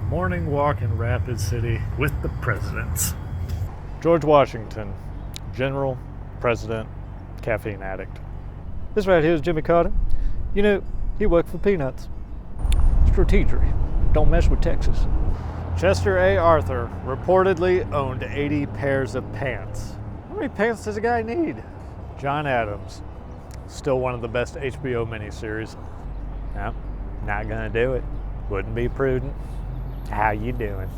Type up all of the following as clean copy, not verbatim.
Morning walk in Rapid City with the presidents. George Washington, General, President, caffeine addict. This right here is Jimmy Carter. You know, he worked for peanuts. Strategic. Don't mess with Texas. Chester A. Arthur reportedly owned 80 pairs of pants. How many pants does a guy need? John Adams. Still one of the best HBO miniseries. No, not gonna do it. Wouldn't be prudent. How you doing?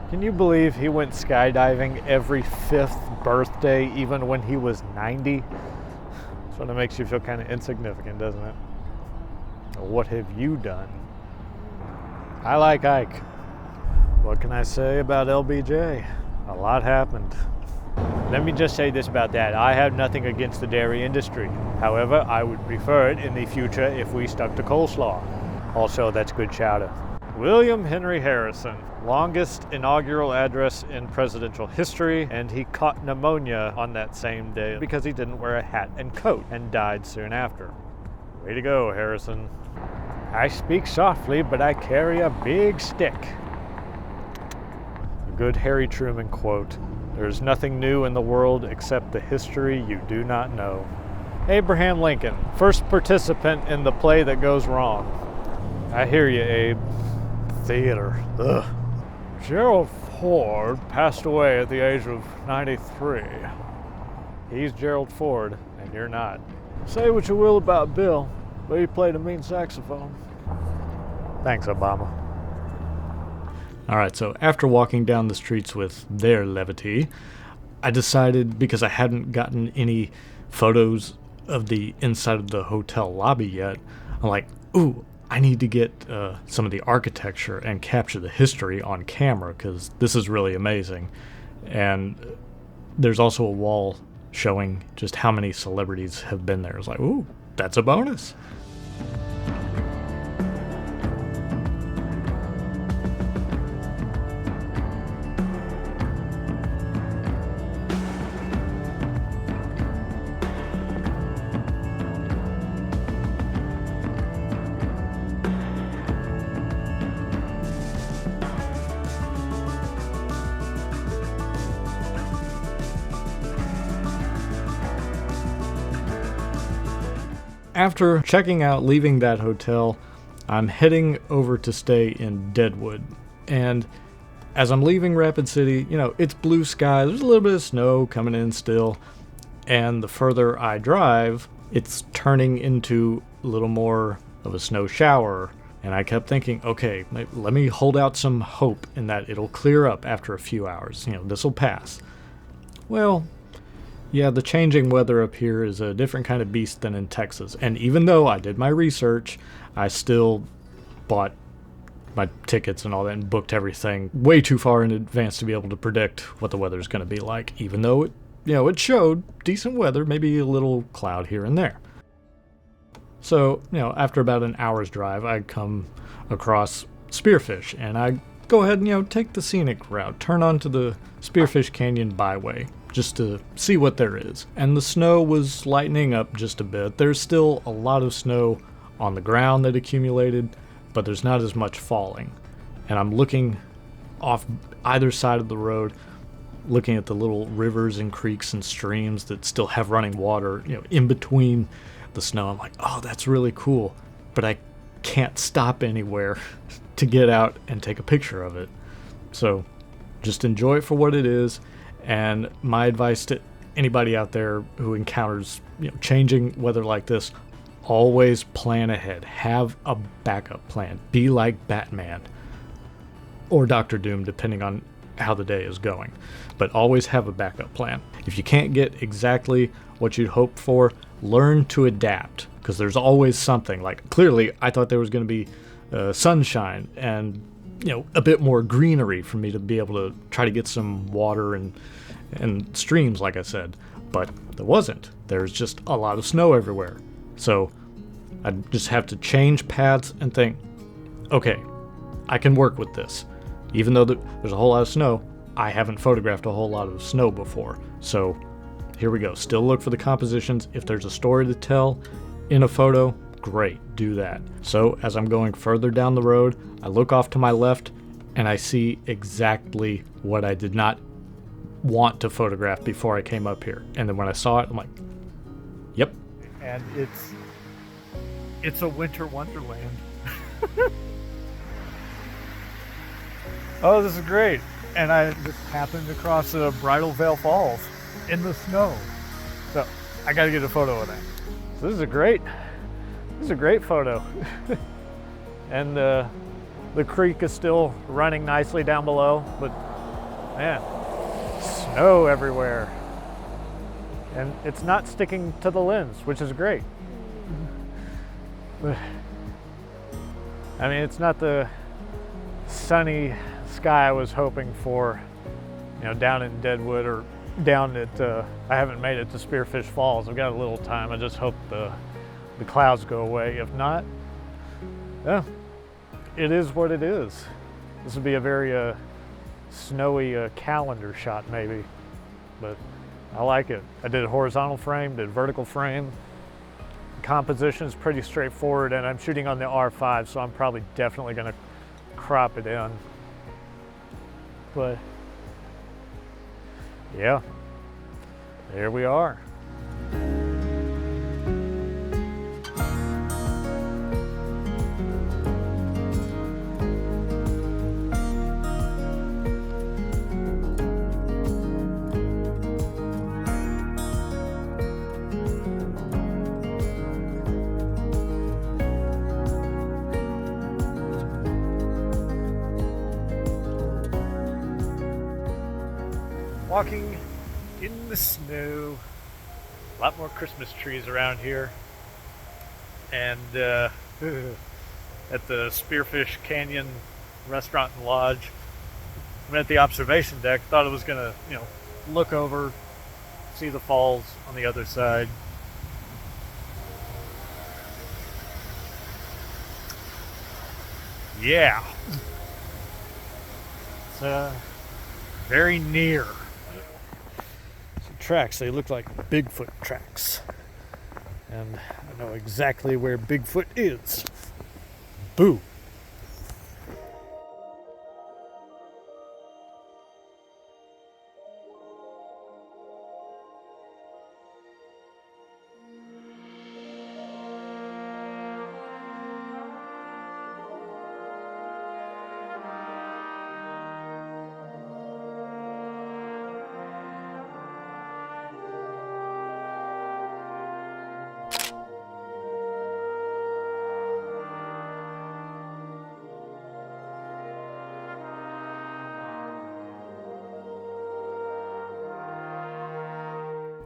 Can you believe he went skydiving every 5th birthday, even when he was 90? Sort of makes you feel kind of insignificant, doesn't it? What have you done? I like Ike. What can I say about LBJ? A lot happened. Let me just say this about that. I have nothing against the dairy industry. However, I would prefer it in the future if we stuck to coleslaw. Also, that's good chowder. William Henry Harrison, longest inaugural address in presidential history, and he caught pneumonia on that same day because he didn't wear a hat and coat and died soon after. Way to go, Harrison. I speak softly, but I carry a big stick. A good Harry Truman quote. There's nothing new in the world except the history you do not know. Abraham Lincoln, first participant in the play that goes wrong. I hear you, Abe. Theater. Ugh. Gerald Ford passed away at the age of 93. He's Gerald Ford, and you're not. Say what you will about Bill, but he played a mean saxophone. Thanks, Obama. Alright, so after walking down the streets with their levity, I decided, because I hadn't gotten any photos of the inside of the hotel lobby yet, I'm like, ooh, I need to get some of the architecture and capture the history on camera, because this is really amazing. And there's also a wall showing just how many celebrities have been there. It's like, ooh, that's a bonus. After checking out leaving that hotel, I'm heading over to stay in Deadwood. And as I'm leaving Rapid City, you know, it's blue sky, there's a little bit of snow coming in still. And the further I drive, it's turning into a little more of a snow shower. And I kept thinking, okay, let me hold out some hope in that it'll clear up after a few hours. You know, this'll pass. Well, yeah, the changing weather up here is a different kind of beast than in Texas. And even though I did my research, I still bought my tickets and all that and booked everything way too far in advance to be able to predict what the weather's going to be like, even though it showed decent weather, maybe a little cloud here and there. So, after about an hour's drive, I come across Spearfish, and I go ahead and, take the scenic route, turn onto the Spearfish Canyon byway, just to see what there is. And the snow was lightening up just a bit. There's still a lot of snow on the ground that accumulated, but there's not as much falling. And I'm looking off either side of the road, looking at the little rivers and creeks and streams that still have running water, in between the snow. I'm like, oh, that's really cool. But I can't stop anywhere to get out and take a picture of it. So just enjoy it for what it is. And my advice to anybody out there who encounters changing weather like this, always plan ahead. Have a backup plan. Be like Batman or Dr. Doom, depending on how the day is going. But always have a backup plan. If you can't get exactly what you'd hoped for, learn to adapt, because there's always something. Like, clearly, I thought there was going to be sunshine and a bit more greenery for me to be able to try to get some water and streams, like I said. But there wasn't. There's just a lot of snow everywhere. So I just have to change paths and think, okay, I can work with this. Even though there's a whole lot of snow, I haven't photographed a whole lot of snow before. So here we go. Still look for the compositions. If there's a story to tell in a photo, great, do that. So as I'm going further down the road, I look off to my left, and I see exactly what I did not want to photograph before I came up here. And then when I saw it, I'm like, yep. And it's a winter wonderland. Oh, this is great. And I just happened across Bridal Veil Falls in the snow. So I got to get a photo of that. So this is a great photo. And the creek is still running nicely down below, but man, snow everywhere. And it's not sticking to the lens, which is great. I mean, it's not the sunny sky I was hoping for, down in Deadwood or down at, I haven't made it to Spearfish Falls. I've got a little time. I just hope the clouds go away. If not, yeah, it is what it is. This would be a very snowy calendar shot maybe, but I like it. I did a horizontal frame, did vertical frame. The composition is pretty straightforward, and I'm shooting on the R5, so I'm probably definitely gonna crop it in. But yeah, there we are. Walking in the snow, a lot more Christmas trees around here, and at the Spearfish Canyon restaurant and lodge. I'm at the observation deck. Thought I was gonna, look over, see the falls on the other side. Yeah, it's very near. Tracks, they look like Bigfoot tracks, and I know exactly where Bigfoot is. Boo.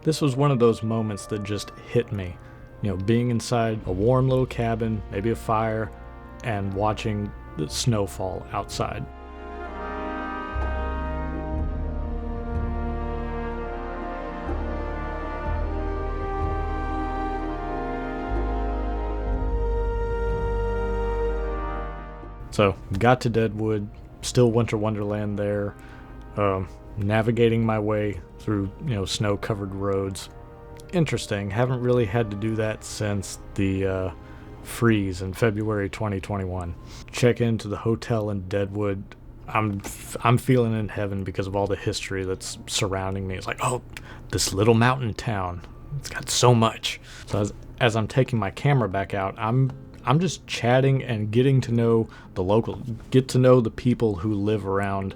This was one of those moments that just hit me. Being inside a warm little cabin, maybe a fire, and watching the snowfall outside. So, got to Deadwood, still winter wonderland there. Navigating my way through snow-covered roads. Interesting. Haven't really had to do that since the freeze in February 2021. Check into the hotel in Deadwood. I'm feeling in heaven because of all the history that's surrounding me. It's like, oh, this little mountain town. It's got so much. So as I'm taking my camera back out, I'm just chatting and getting to know the local, get to know the people who live around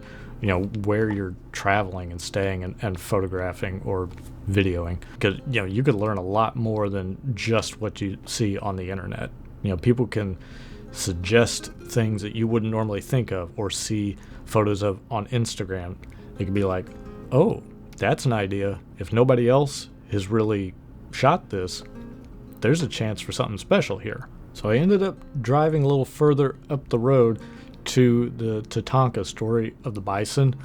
where you're traveling and staying and photographing or videoing. Because, you could learn a lot more than just what you see on the internet. People can suggest things that you wouldn't normally think of or see photos of on Instagram. They could be like, oh, that's an idea. If nobody else has really shot this, there's a chance for something special here. So I ended up driving a little further up the road to the Tatanka story of the bison.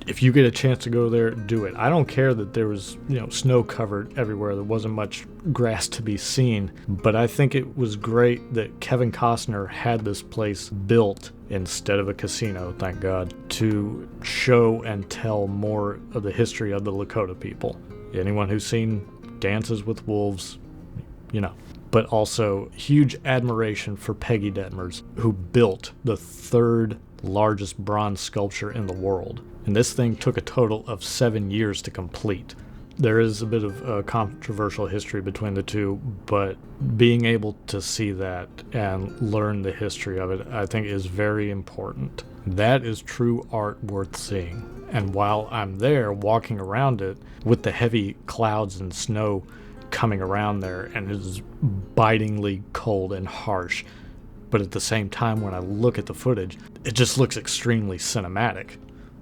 If you get a chance to go there, do it. I don't care that there was, snow covered everywhere. There wasn't much grass to be seen, but I think it was great that Kevin Costner had this place built instead of a casino, thank God, to show and tell more of the history of the Lakota people. Anyone who's seen Dances with Wolves, but also huge admiration for Peggy Detmers, who built the third largest bronze sculpture in the world. And this thing took a total of 7 years to complete. There is a bit of a controversial history between the two, but being able to see that and learn the history of it, I think, is very important. That is true art worth seeing. And while I'm there walking around it with the heavy clouds and snow coming around there, and it is bitingly cold and harsh, but at the same time, when I look at the footage, it just looks extremely cinematic.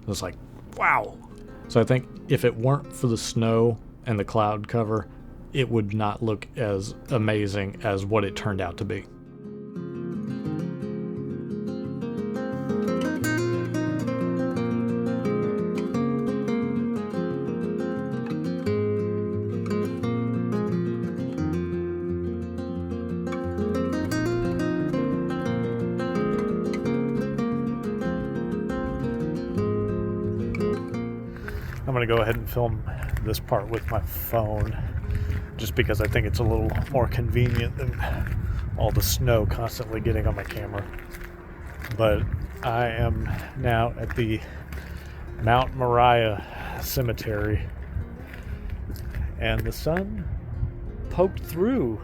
It's like, wow. So I think if it weren't for the snow and the cloud cover, it would not look as amazing as what it turned out to be. I'm going to go ahead and film this part with my phone just because I think it's a little more convenient than all the snow constantly getting on my camera. But I am now at the Mount Moriah Cemetery, and the sun poked through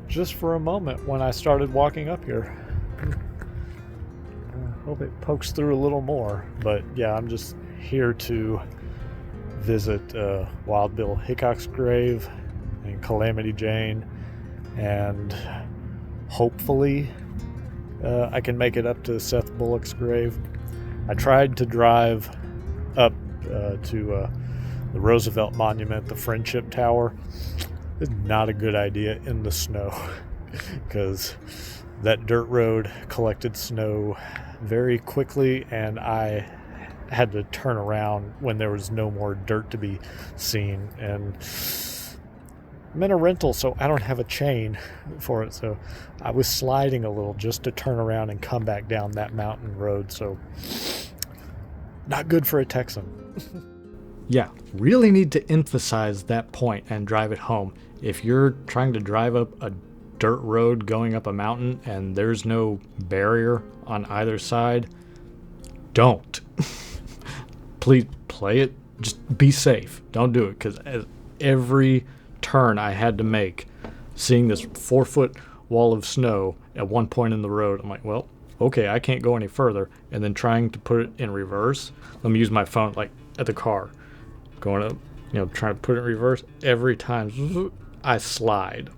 just for a moment when I started walking up here. I hope it pokes through a little more, but yeah, I'm just here to visit Wild Bill Hickok's grave and Calamity Jane, and hopefully I can make it up to Seth Bullock's grave. I tried to drive up to the Roosevelt Monument, the Friendship Tower. It's not a good idea in the snow because that dirt road collected snow very quickly, and I had to turn around when there was no more dirt to be seen. And I'm in a rental, so I don't have a chain for it, so I was sliding a little just to turn around and come back down that mountain road. So not good for a Texan. Yeah, really need to emphasize that point and drive it home. If you're trying to drive up a dirt road going up a mountain and there's no barrier on either side, don't. Please play it. Just be safe. Don't do it, because every turn I had to make, seeing this 4-foot wall of snow at one point in the road, I'm like, well, okay, I can't go any further. And then trying to put it in reverse. Let me use my phone, like at the car, going up, trying to put it in reverse. Every time I slide,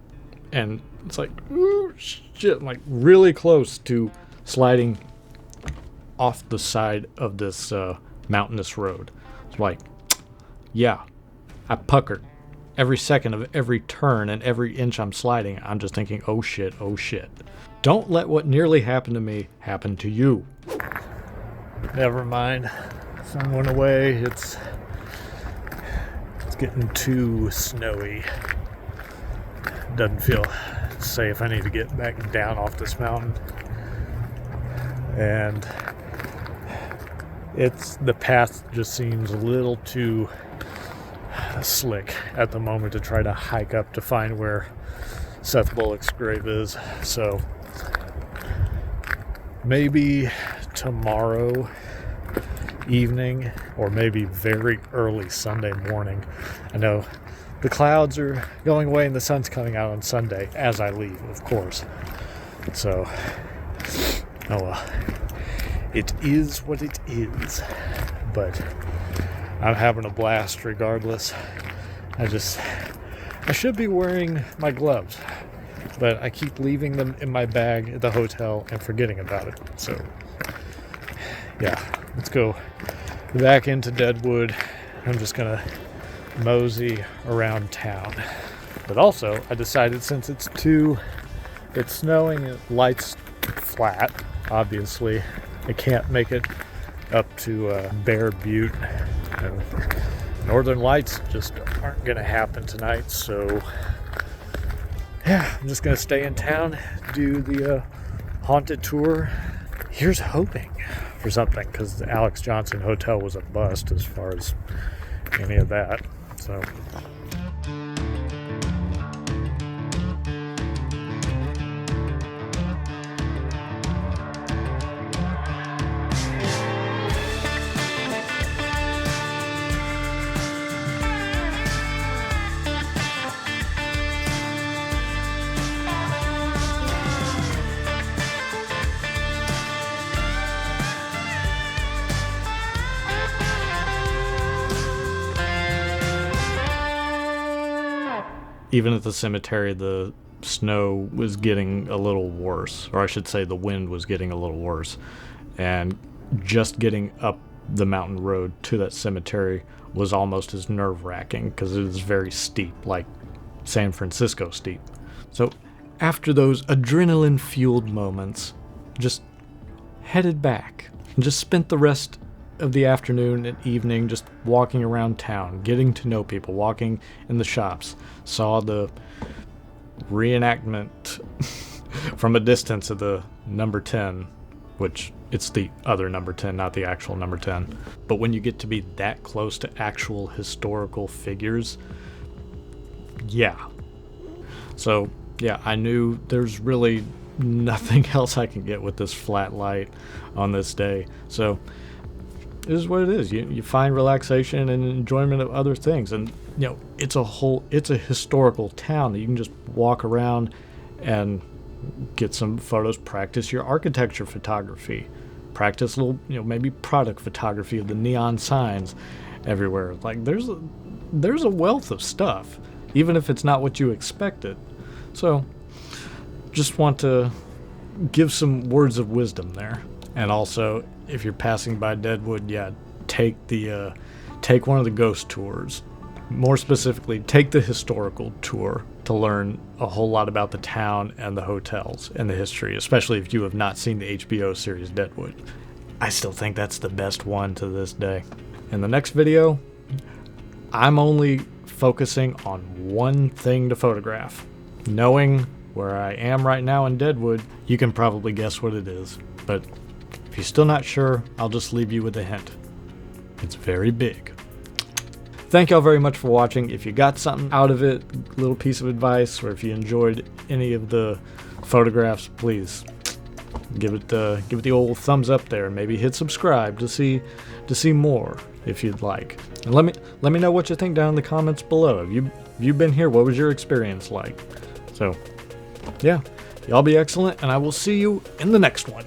and it's like, ooh, shit, I'm like really close to sliding off the side of this mountainous road. It's like, yeah, I puckered every second of every turn, and every inch I'm sliding, I'm just thinking, oh shit, oh shit. Don't let what nearly happened to me happen to you. Never mind. Sun went away. It's getting too snowy. Doesn't feel safe. I need to get back down off this mountain. And the path just seems a little too slick at the moment to try to hike up to find where Seth Bullock's grave is. So maybe tomorrow evening, or maybe very early Sunday morning. I know the clouds are going away and the sun's coming out on Sunday as I leave, of course. So, oh well. It is what it is, but I'm having a blast regardless. I should be wearing my gloves, but I keep leaving them in my bag at the hotel and forgetting about it. So, yeah, let's go back into Deadwood. I'm just gonna mosey around town. But also, I decided since it's snowing, it lights flat, obviously. I can't make it up to Bear Butte, and Northern Lights just aren't gonna happen tonight. So yeah, I'm just gonna stay in town, do the haunted tour. Here's hoping for something, because the Alex Johnson Hotel was a bust as far as any of that. So even at the cemetery, the snow was getting a little worse, or I should say the wind was getting a little worse. And just getting up the mountain road to that cemetery was almost as nerve-wracking because it was very steep, like San Francisco steep. So after those adrenaline-fueled moments, just headed back and just spent the rest of the afternoon and evening just walking around town, getting to know people, walking in the shops. Saw the reenactment from a distance of the number 10, which it's the other number 10, not the actual number 10. But when you get to be that close to actual historical figures, yeah. So, yeah, I knew there's really nothing else I can get with this flat light on this day. So, this is what it is. You find relaxation and enjoyment of other things. And, you know, it's a historical town that you can just walk around and get some photos, practice your architecture photography, practice a little, maybe product photography of the neon signs everywhere. Like, there's a wealth of stuff, even if it's not what you expected. So, just want to give some words of wisdom there. And also, if you're passing by Deadwood, yeah, take one of the ghost tours. More specifically, take the historical tour to learn a whole lot about the town and the hotels and the history, especially if you have not seen the HBO series Deadwood. I still think that's the best one to this day. In the next video, I'm only focusing on one thing to photograph. Knowing where I am right now in Deadwood, you can probably guess what it is. But if you're still not sure, I'll just leave you with a hint. It's very big. Thank y'all very much for watching. If you got something out of it, a little piece of advice, or if you enjoyed any of the photographs, please give it the old thumbs up there. Maybe hit subscribe to see more if you'd like. And let me know what you think down in the comments below. Have you been here? What was your experience like? So, yeah, y'all be excellent, and I will see you in the next one.